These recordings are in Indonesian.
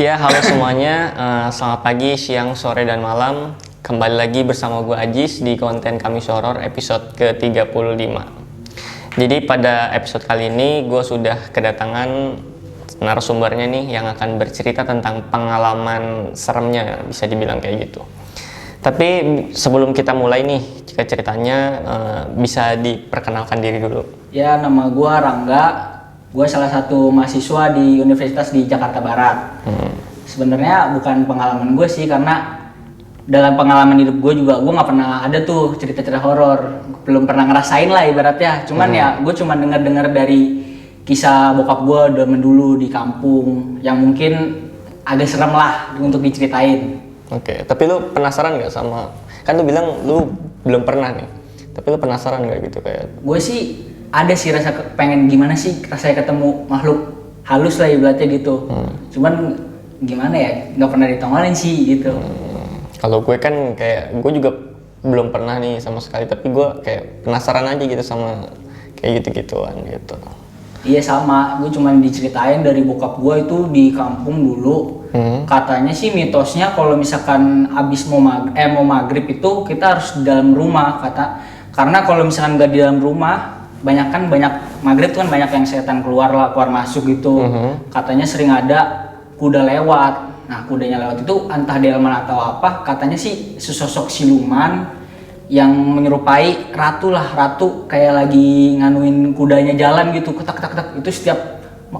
Ya, halo semuanya. Selamat pagi, siang, sore, dan malam. Kembali lagi bersama gue Ajis di konten Kami Horor episode ke-35. Jadi pada episode kali ini gue sudah kedatangan narasumbernya nih yang akan bercerita tentang pengalaman seremnya, bisa dibilang kayak gitu. Tapi sebelum kita mulai nih, jika ceritanya bisa diperkenalkan diri dulu. Ya, nama gue Rangga. Gue salah satu mahasiswa di Universitas di Jakarta Barat. Sebenarnya bukan pengalaman gue sih, karena dalam pengalaman hidup gue juga gue nggak pernah ada tuh cerita-cerita horor. Belum pernah ngerasain lah ibaratnya. Cuman ya gue cuma dengar-dengar dari kisah bokap gue zaman dulu di kampung yang mungkin agak serem lah untuk diceritain. Oke, tapi lu penasaran nggak sama, kan lu bilang lu belum pernah nih, tapi lu penasaran nggak gitu kayak? Gue sih ada sih rasa pengen gimana sih rasanya ketemu makhluk halus lah ibaratnya gitu. Cuman gimana ya, nggak pernah ditongolin sih gitu. Kalau gue kan kayak gue juga belum pernah nih sama sekali, tapi gue kayak penasaran aja gitu sama kayak gitu-gituan gitu. Iya sama, gue cuman diceritain dari bokap gue itu di kampung dulu. Katanya sih mitosnya kalau misalkan abis mau maghrib itu kita harus di dalam rumah karena kalau misalkan nggak di dalam rumah banyak maghrib tuh kan banyak yang setan keluar masuk gitu. Katanya sering ada kuda lewat. Nah, kudanya lewat itu entah delman atau apa, katanya sih sesosok siluman yang menyerupai ratu kayak lagi nganuin kudanya jalan gitu, ketak itu setiap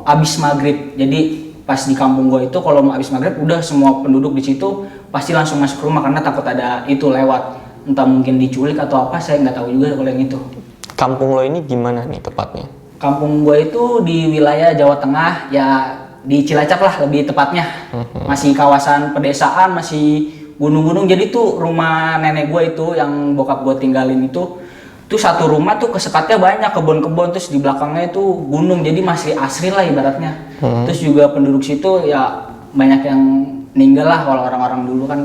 abis maghrib. Jadi pas di kampung gue itu kalau mau abis maghrib udah semua penduduk di situ pasti langsung masuk rumah karena takut ada itu lewat, entah mungkin diculik atau apa, saya nggak tahu juga kalau yang itu. Kampung lo ini gimana nih tepatnya? Kampung gue itu di wilayah Jawa Tengah, ya di Cilacap lah lebih tepatnya. Masih kawasan pedesaan, masih gunung-gunung. Jadi tuh rumah nenek gue itu yang bokap gue tinggalin itu tuh satu rumah tuh kesekatnya banyak kebun-kebun, terus di belakangnya itu gunung, jadi masih asri lah ibaratnya. Terus juga penduduk situ ya banyak yang meninggal lah, kalau orang-orang dulu kan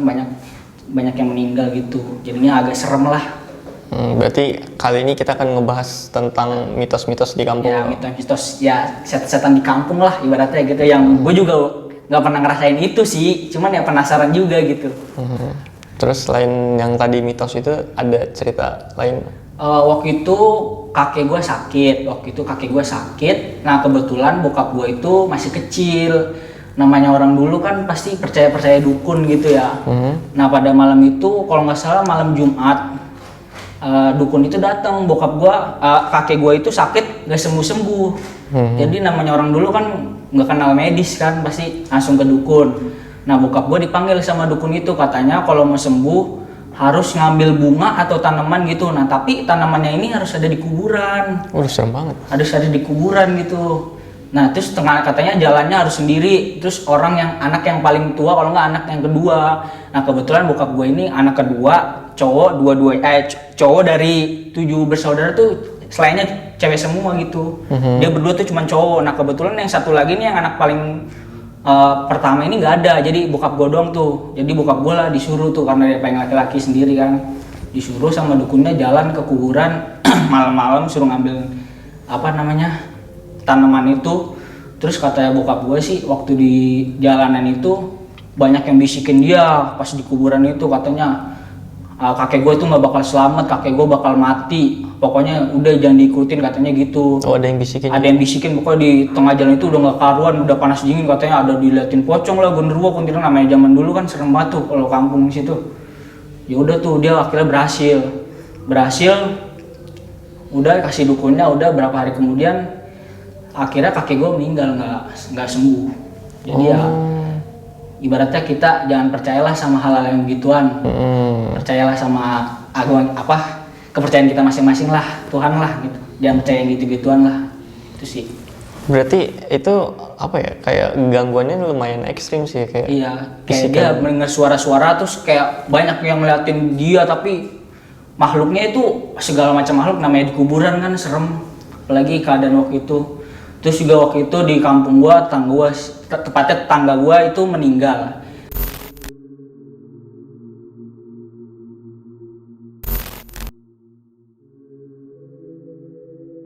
banyak yang meninggal gitu, jadinya agak serem lah. Berarti kali ini kita akan ngebahas tentang mitos-mitos di kampung. Ya, mitos-mitos ya, setan-setan di kampung lah ibaratnya gitu, yang gue juga nggak pernah ngerasain itu sih, cuman ya penasaran juga gitu. Terus selain yang tadi mitos itu ada cerita lain? Waktu itu kakek gue sakit. Nah, kebetulan bokap gue itu masih kecil. Namanya orang dulu kan pasti percaya dukun gitu ya. Nah, pada malam itu kalau nggak salah malam Jumat, dukun itu datang. Kakek gue itu sakit nggak sembuh. Jadi namanya orang dulu kan nggak kenal medis kan, pasti langsung ke dukun. Nah, bokap gue dipanggil sama dukun itu, katanya kalau mau sembuh harus ngambil bunga atau tanaman gitu. Nah, tapi tanamannya ini harus ada di kuburan. Serem banget. Harus ada di kuburan gitu. Nah, terus katanya jalannya harus sendiri. Terus anak yang paling tua, kalau nggak anak yang kedua. Nah, kebetulan bokap gue ini anak kedua, cowok cowok dari 7 bersaudara tuh selainnya cewek semua gitu. Dia berdua tuh cuma cowok. Nah, kebetulan yang satu lagi nih yang anak paling pertama ini nggak ada, jadi bokap gue doang tuh. Jadi bokap gue lah disuruh tuh, karena dia pengen laki-laki sendiri kan, disuruh sama dukunnya jalan ke kuburan malam-malam, suruh ngambil tanaman itu. Terus katanya bokap gue sih waktu di jalanan itu banyak yang bisikin dia pas di kuburan itu, katanya kakek gue itu nggak bakal selamat, kakek gue bakal mati, pokoknya udah jangan diikutin, katanya gitu. Ada yang bisikin? Ada yang bisikin, pokoknya di tengah jalan itu udah nggak karuan, udah panas dingin, katanya ada diliatin pocong lah, genderuwo, kuntilanak, namanya zaman dulu kan serem banget tuh kalau kampung situ. Ya udah tuh dia akhirnya berhasil, udah kasih dukunnya, udah berapa hari kemudian akhirnya kakek gue meninggal, nggak sembuh. Jadi ya ibaratnya kita jangan percayalah sama hal-hal yang begituan. Percayalah sama kepercayaan kita masing-masing lah, Tuhan lah gitu. Jangan percaya yang gitu-gituan lah. Itu sih. Berarti itu apa ya, kayak gangguannya lumayan ekstrim sih kayak. Iya, kayak dia mendengar suara-suara terus kayak banyak yang ngeliatin dia, tapi makhluknya itu segala macam makhluk, namanya di kuburan kan serem. Apalagi keadaan waktu itu. Terus juga waktu itu di kampung gua, tepatnya tetangga gua itu meninggal.